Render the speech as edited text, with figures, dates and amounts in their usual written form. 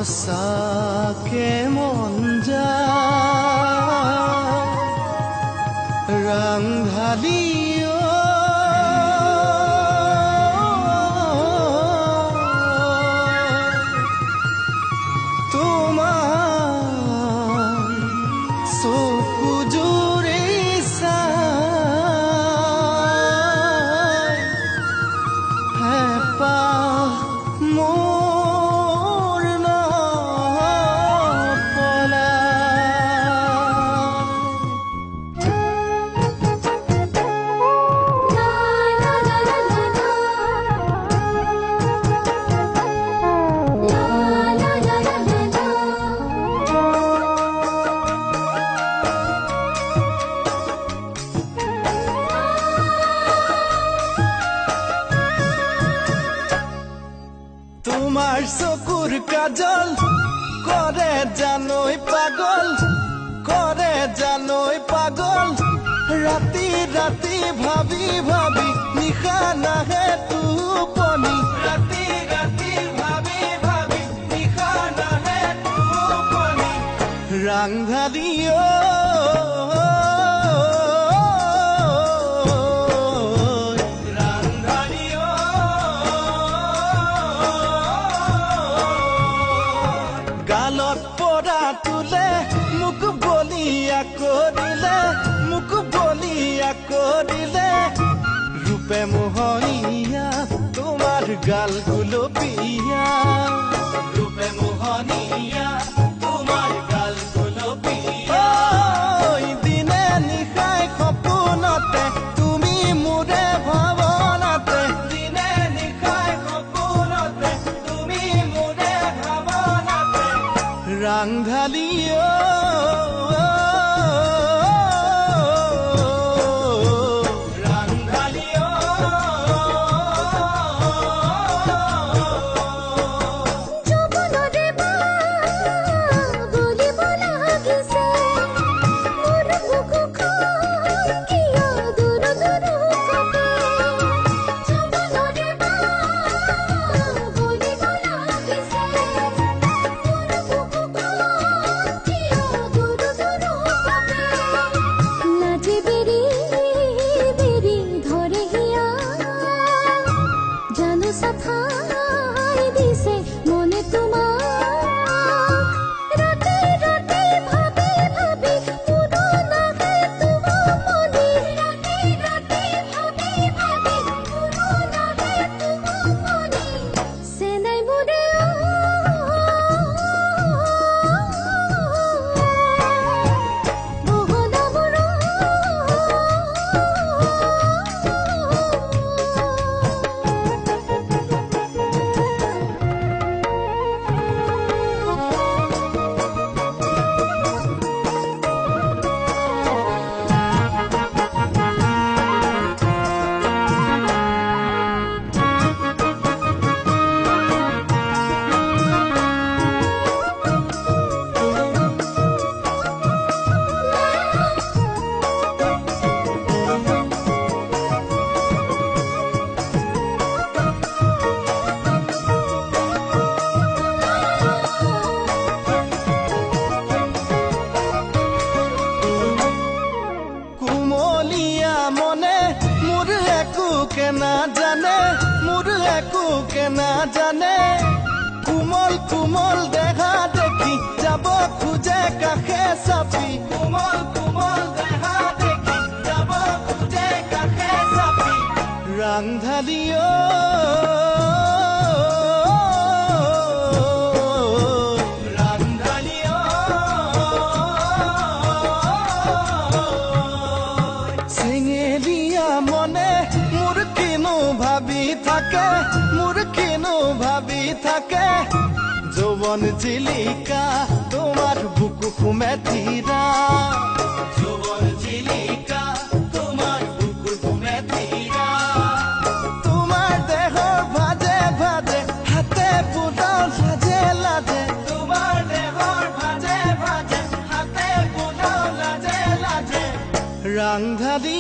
সঁচাকে মন যায় ৰাংধালী তোমার চকুর কাজল করে জানই পাগল করে জানই পাগল রাতি রাতি ভাবি ভাবি নিশা নাহে টোপনি রাতি রাতি ভাবি ভাবি নিশা নাহে টোপনি ৰাংধালী গালত পৰা তুলে মুখ বলিয়া কৰিলে ৰূপে মোহনীয়া তোমাৰ গাল গুলপীয়া ৰূপে মোহনীয়া তোমাৰ গাল গুলপীয়া দিনে নিশাই সপোনতে তুমি মোৰে ভাৱনাতে দিনে নিশাই সপোনতে তুমি মোৰে ভাৱনাতে ৰাংধালী না জানে কোমল কোমল দেখা দেখি যাব খুঁজে কাষে চাপি কোমল কোমল দেখা দেখি যাব খুঁজে কাষে চাপি ৰাংধালী চেঙেলীয়া মনে মোৰ কিনো ভাবি থাকে যৌৱন জিলিকা তোমাৰ বুকু সুমে থিৰা যৌৱন জিলিকা তোমাৰ বুকু সুমে থিৰা তোমাৰ দেহৰ ভাজে ভাজে হাতে পুলাও লাজে লাজে তোমাৰ দেহৰ ভাজে ভাজে হাতে পুলাও লাজে লাজে ৰাংধালী